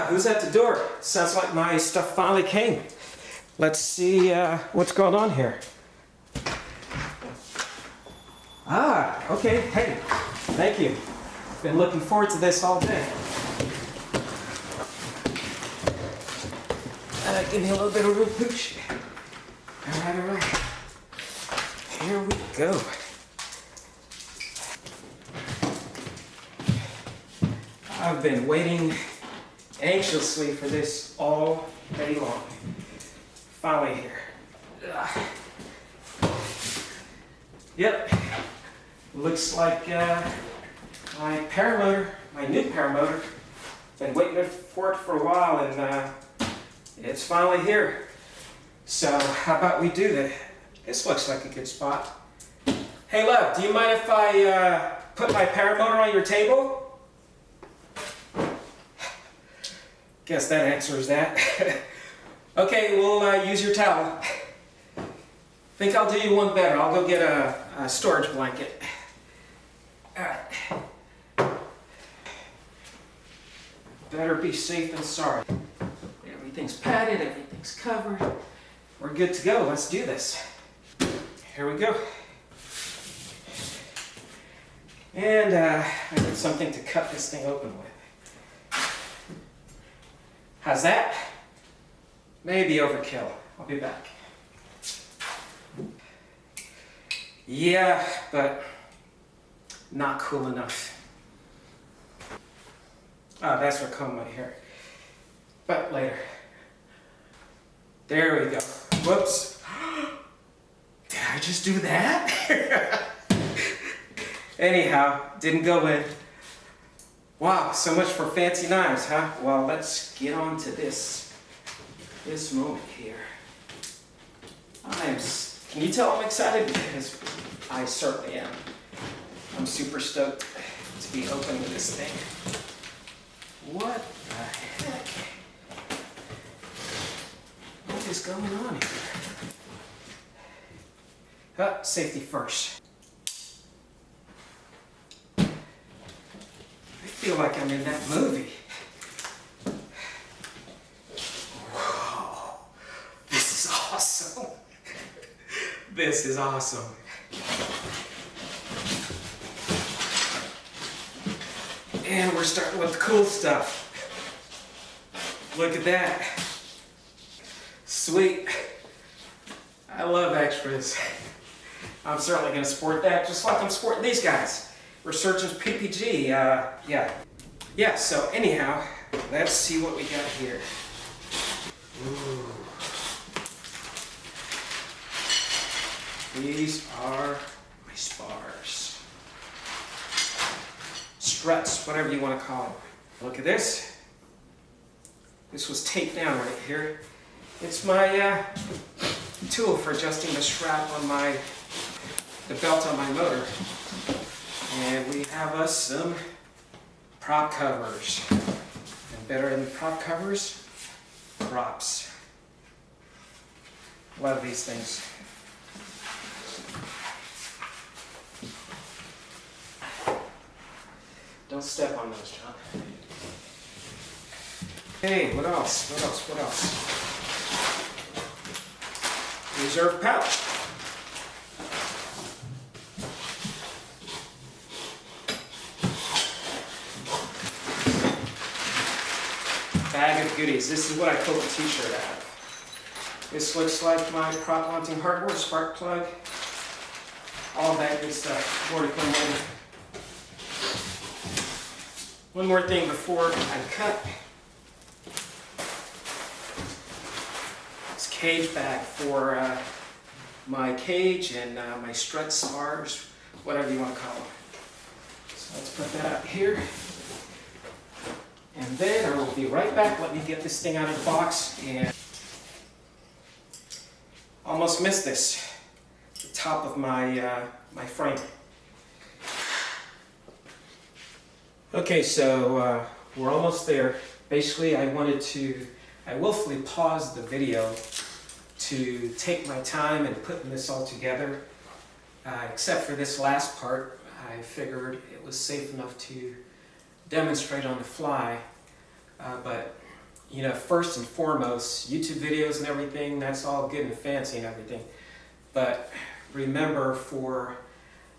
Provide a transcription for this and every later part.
Ah, who's at the door? Sounds like my stuff finally came. Let's see what's going on here. Ah, okay. Hey, thank you. Been looking forward to this all day. Give me a little bit of room, pooch. All right. Here we go. I've been waiting anxiously for this all day long. Finally here. Yep. Looks like my paramotor, my new paramotor, been waiting for it for a while, and it's finally here. So how about we do that? This looks like a good spot. Hey love, do you mind if I put my paramotor on your table? Guess that answers that. Okay, we'll use your towel. Think I'll do you one better. I'll go get a storage blanket. Alright. Better be safe than sorry. Everything's padded, everything's covered. We're good to go. Let's do this. Here we go. And I need something to cut this thing open with. How's that? Maybe overkill. I'll be back. Yeah, but not cool enough. Oh, that's for combing my hair. But later. There we go. Whoops. Did I just do that? Anyhow, didn't go in. Wow, so much for fancy knives, huh? Well, let's get on to this moment here. Can you tell I'm excited? Because I certainly am. I'm super stoked to be opening this thing. What the heck? What is going on here? Safety first. I feel like I'm in that movie. Whoa, this is awesome. This is awesome. And we're starting with the cool stuff. Look at that. Sweet. I love extras. I'm certainly going to sport that just like I'm sporting these guys. Resurgence PPG, yeah, so anyhow, let's see what we got here. Ooh. These are my spars. Struts, whatever you want to call them. Look at this. This was taped down right here. It's my tool for adjusting the strap on the belt on my motor. And we have us some prop covers. And better than prop covers, props. Love these things. Don't step on those, John. Hey, what else? What else? What else? Reserve pouch. Bag of goodies. This is what I pulled the t-shirt out of. This looks like my prop mounting hardware, spark plug, all that good stuff. More to come later. One more thing before I cut. This cage bag for my cage and my strut spars, whatever you want to call them. So let's put that up here. And then I will be right back. Let me get this thing out of the box. And almost missed this. The top of my my frame. Okay, so we're almost there. Basically, I willfully paused the video to take my time in putting this all together. Except for this last part, I figured it was safe enough to demonstrate on the fly, but you know, first and foremost, YouTube videos and everything, that's all good and fancy and everything. But remember, for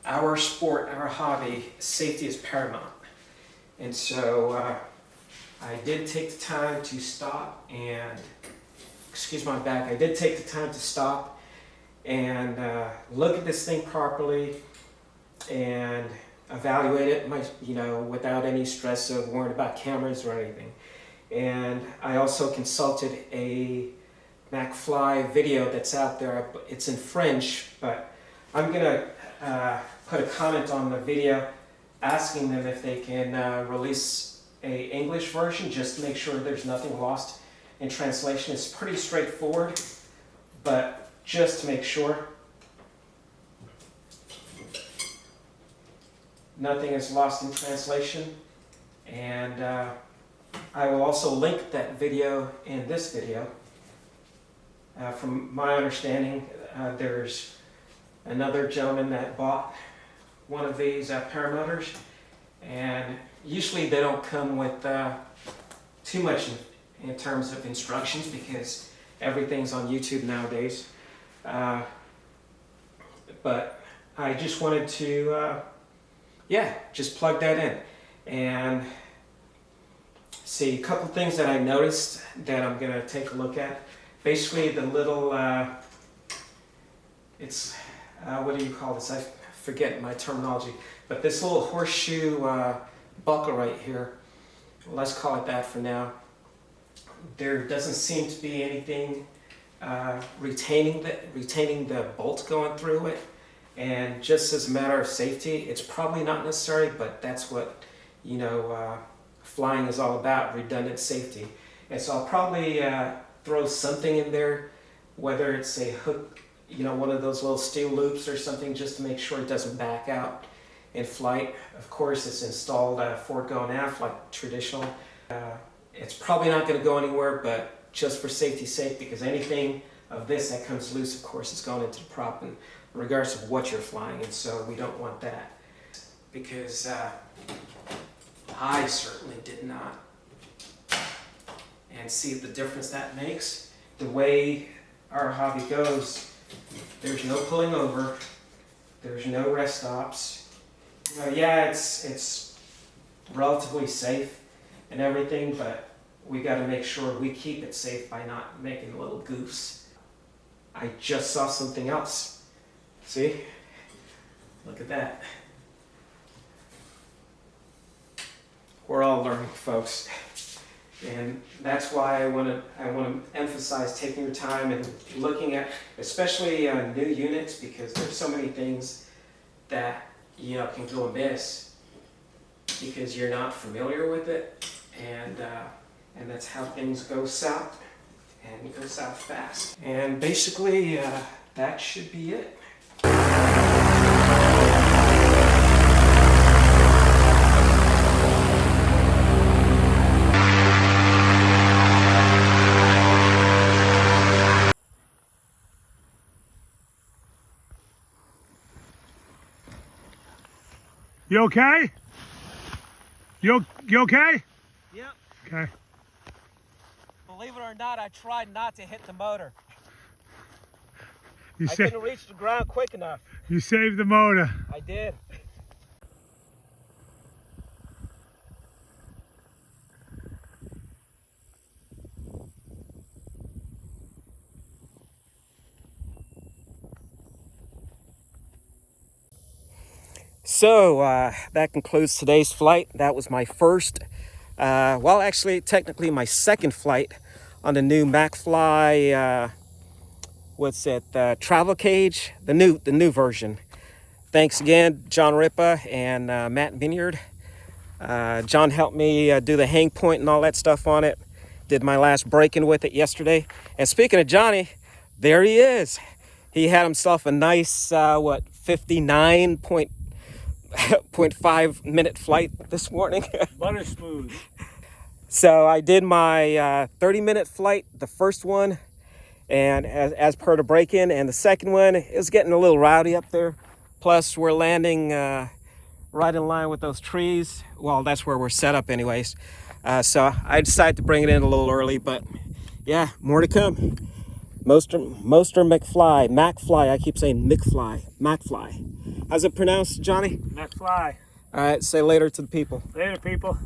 our sport, our hobby, safety is paramount. And so I did take the time to stop and, excuse my back, I did take the time to stop and look at this thing properly and evaluate it, you know, without any stress of worrying about cameras or anything. And I also consulted a MacFly video that's out there. It's in French, but I'm gonna put a comment on the video asking them if they can release a English version, just to make sure there's nothing lost in translation. It's pretty straightforward, but just to make sure nothing is lost in translation. And I will also link that video in this video. From my understanding, there's another gentleman that bought one of these paramotors, and usually they don't come with too much in terms of instructions, because everything's on YouTube nowadays. But I just wanted to just plug that in and see a couple things that I noticed that I'm going to take a look at. Basically, the little, it's, what do you call this? I forget my terminology. But this little horseshoe buckle right here, let's call it that for now. There doesn't seem to be anything retaining the bolt going through it. And just as a matter of safety, it's probably not necessary, but that's what, you know, flying is all about, redundant safety. And so I'll probably throw something in there, whether it's a hook, you know, one of those little steel loops or something, just to make sure it doesn't back out in flight. Of course, it's installed forward going aft like traditional. It's probably not going to go anywhere, but just for safety's sake, because anything of this that comes loose, of course, is going into the prop, and regardless of what you're flying, and so we don't want that. Because I certainly did not. And see the difference that makes. The way our hobby goes, there's no pulling over, there's no rest stops. You know, yeah, it's relatively safe and everything, but we got to make sure we keep it safe by not making little goofs. I just saw something else. See? Look at that. We're all learning, folks. And that's why I want to emphasize taking your time and looking at, especially new units, because there's so many things that, you know, can go amiss because you're not familiar with it, and that's how things go south, and go south fast. And basically, that should be it. You okay? You okay? Yep. Okay. Believe it or not, I tried not to hit the motor. You I couldn't reach the ground quick enough. You saved the motor. I did. So that concludes today's flight. That was my first, well, actually, technically my second flight on the new MacFly, travel cage, the new version. Thanks again, John Ripa and Matt Vineyard. John helped me do the hang point and all that stuff on it. Did my last break-in with it yesterday. And speaking of Johnny, there he is. He had himself a nice, 59.5 minute flight this morning. Butter smooth. So I did my 30-minute flight, the first one, and as per the break-in, and the second one is getting a little rowdy up there. Plus, we're landing right in line with those trees. Well, that's where we're set up anyways. So I decided to bring it in a little early, but yeah, more to come. Moster MacFly. I keep saying MacFly. How's it pronounced, Johnny? MacFly. All right, say later to the people. Later, people.